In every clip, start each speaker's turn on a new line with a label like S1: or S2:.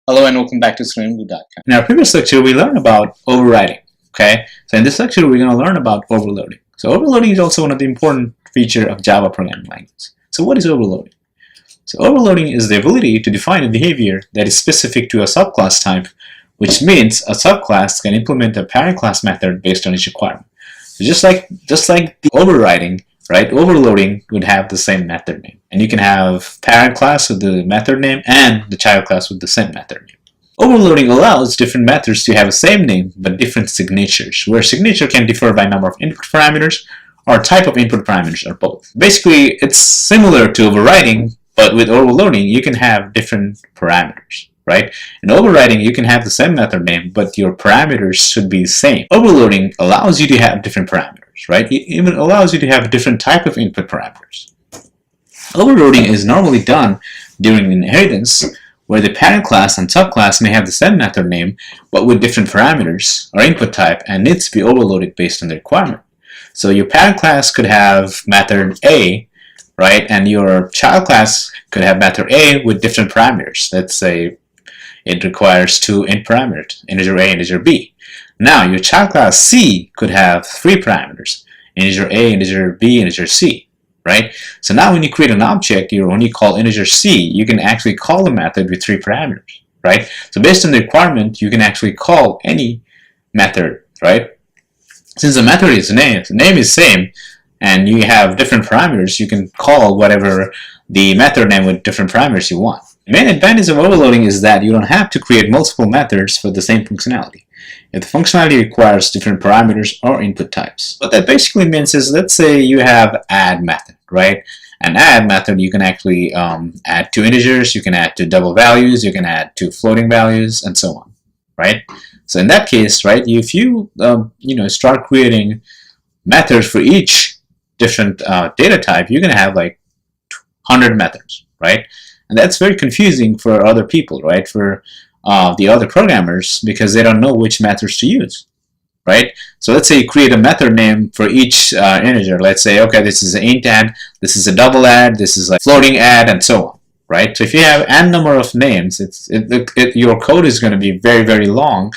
S1: Hello and welcome back to StudentBlue.com.
S2: In our previous lecture, we learned about overriding. Okay, so in this lecture, we're going to learn about overloading. So overloading is also one of the important features of Java programming language. So what is overloading? So overloading is the ability to define a behavior that is specific to a subclass type, which means a subclass can implement a parent class method based on its requirement. So just like the overriding, right? Overloading would have the same method name, and you can have parent class with the method name and the child class with the same method name. Overloading allows different methods to have the same name but different signatures, where signature can differ by number of input parameters or type of input parameters or both. Basically, it's similar to overriding, but with overloading, you can have different parameters, right? In overriding, you can have the same method name, but your parameters should be the same. Overloading allows you to have different parameters, right? It even allows you to have different type of input parameters. Overloading is normally done during inheritance, where the parent class and subclass may have the same method name, but with different parameters or input type, and needs to be overloaded based on the requirement. So your parent class could have method A, right, and your child class could have method A with different parameters. Let's say it requires two input parameters, integer A, integer B. Now your child class C could have three parameters, integer A, integer B, integer C. Right? So now when you create an object, when you call integer C, you can actually call a method with three parameters, right? So based on the requirement, you can actually call any method, right? Since the method is the name is same, and you have different parameters, you can call whatever the method name with different parameters you want. The main advantage of overloading is that you don't have to create multiple methods for the same functionality if the functionality requires different parameters or input types. What that basically means is, let's say you have add method, right? An add method, you can actually add two integers, you can add two double values, you can add two floating values, and so on, right? So in that case, right, if you start creating methods for each different data type, you're gonna have like 100 methods, right? And that's very confusing for other people, right? For the other programmers, because they don't know which methods to use, right? So let's say you create a method name for each integer. Let's say, okay, this is an int add, this is a double add, this is a floating add, and so on, right? So if you have n number of names, your code is going to be very, very long,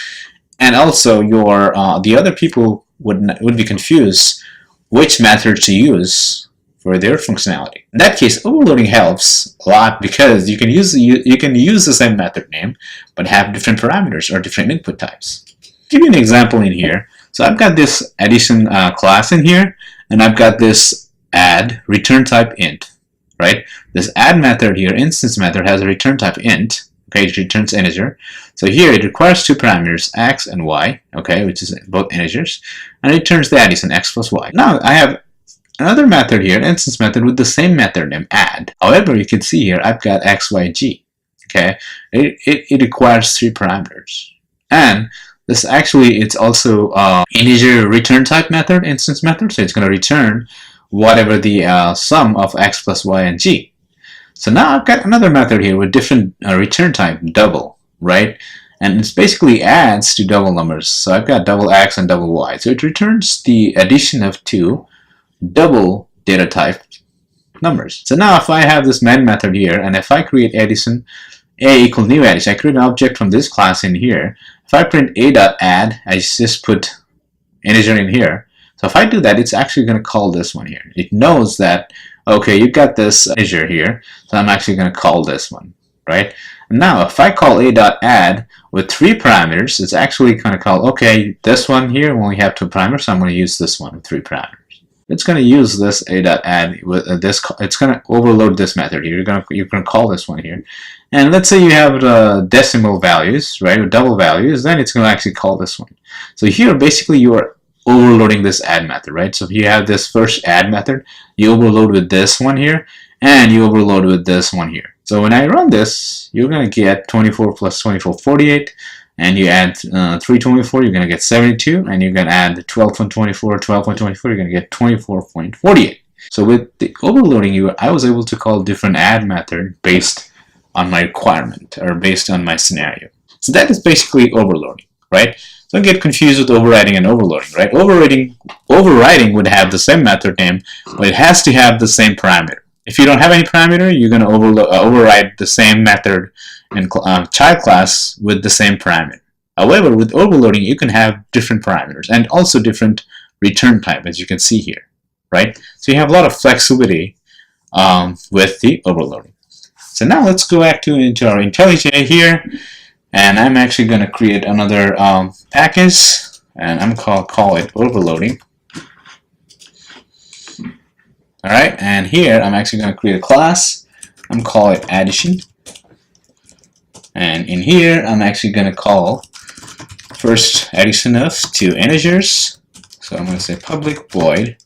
S2: and also your the other people would be confused which method to use for their functionality. In that case, overloading helps a lot because you can use the same method name but have different parameters or different input types. I'll give you an example in here. So I've got this addition class in here, and I've got this add return type int, right? This add method here, instance method, has a return type int. Okay, it returns integer. So here it requires two parameters, x and y, okay, which is both integers, and it returns the addition x plus y. Now I have another method here, an instance method with the same method name, add. However, you can see here I've got x, y, g. Okay, it requires three parameters, and this actually it's also integer return type method, instance method. So it's going to return whatever the sum of x plus y and g. So now I've got another method here with different return type, double, right? And it's basically adds to double numbers. So I've got double x and double y. So it returns the addition of two double data type numbers. So now if I have this main method here, and if I create addition, a equals new addition, I create an object from this class in here. If I print a.add, I just put integer in here. So if I do that, it's actually going to call this one here. It knows that, okay, you've got this integer here, so I'm actually going to call this one, right? And now if I call a.add with three parameters, it's actually going to call, okay, this one here we only have two parameters, so I'm going to use this one with three parameters. It's going to use this a.add with this. It's going to overload this method here. You're going to call this one here, and let's say you have decimal values, right, or double values. Then it's going to actually call this one. So here, basically, you are overloading this add method, right? So if you have this first add method, you overload with this one here, and you overload with this one here. So when I run this, you're going to get 24 plus 24, 48. And you add 324, you're going to get 72, and you're going to add 12.24, 12.24, you're going to get 24.48. So with the overloading, I was able to call different add method based on my requirement or based on my scenario. So that is basically overloading, right? Don't get confused with overriding and overloading, right? Overriding would have the same method name, but it has to have the same parameter. If you don't have any parameter, you're going to override the same method and child class with the same parameter. However, with overloading, you can have different parameters and also different return type, as you can see here, right? So you have a lot of flexibility with the overloading. So now let's go back into our IntelliJ here, and I'm actually going to create another package, and I'm going to call it overloading. All right, and here I'm actually going to create a class. I'm going to call it addition, and in here I'm actually going to call first addition of two integers. So I'm going to say public void.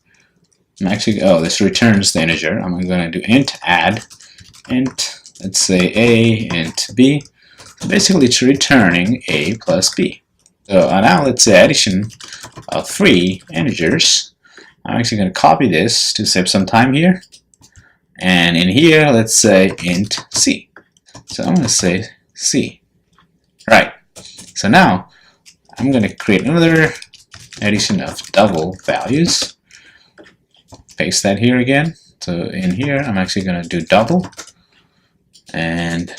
S2: I'm actually, this returns the integer. I'm going to do int add, int, let's say a, int b. So basically it's returning a plus b. So now let's say addition of three integers. I'm actually going to copy this to save some time here. And in here, let's say int c. So I'm going to say c. Right. So now I'm going to create another addition of double values. Paste that here again. So in here, I'm actually going to do double and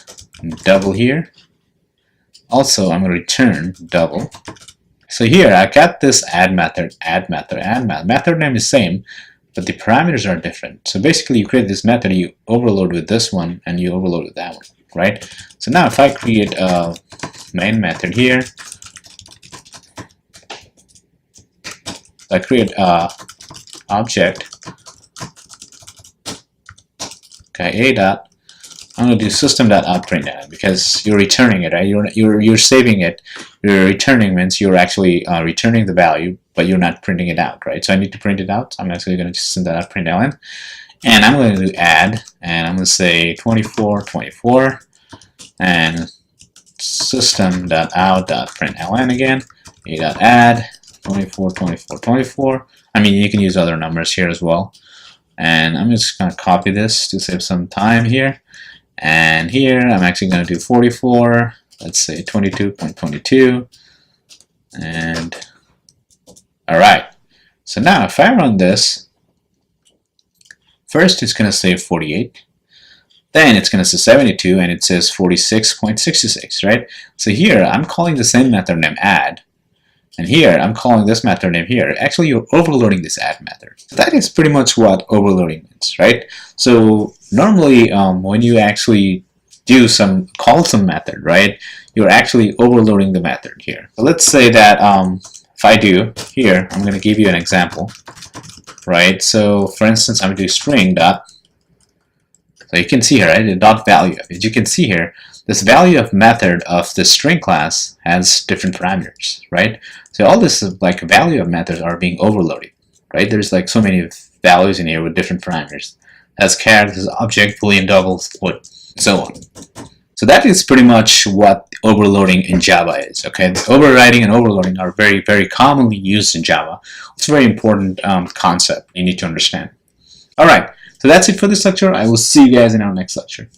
S2: double here. Also, I'm going to return double. So here, I got this add method. Method name is same, but the parameters are different. So basically, you create this method, you overload with this one, and you overload with that one, right? So now if I create a main method here, I create a object, okay, a dot, I'm going to do system.out.println because you're returning it, right? You're saving it. You're returning means you're actually returning the value, but you're not printing it out, right? So I need to print it out. So I'm actually going to system.out.println, and I'm going to do add, and I'm going to say 24, 24, and system.out.println again, a.add 24, 24, 24. I mean, you can use other numbers here as well. And I'm just going to copy this to save some time here. And here I'm actually going to do 44, let's say 22.22, and alright. So now if I run this, first it's going to say 48, then it's going to say 72, and it says 46.66, right? So here I'm calling the same method name add, and here I'm calling this method name here. Actually, you're overloading this add method. So that is pretty much what overloading means, right? So normally when you actually call some method, right, you're actually overloading the method here. So let's say that if I do here, I'm going to give you an example, right? So for instance, I'm going to do string dot. So you can see here, right, the dot value. As you can see here, this value of method of the string class has different parameters, right? So all this like value of methods are being overloaded, right? There's like so many values in here with different parameters. As char, this is object, boolean, double, split, so on. So that is pretty much what overloading in Java is. Okay, overriding and overloading are very, very commonly used in Java. It's a very important concept you need to understand. All right, so that's it for this lecture. I will see you guys in our next lecture.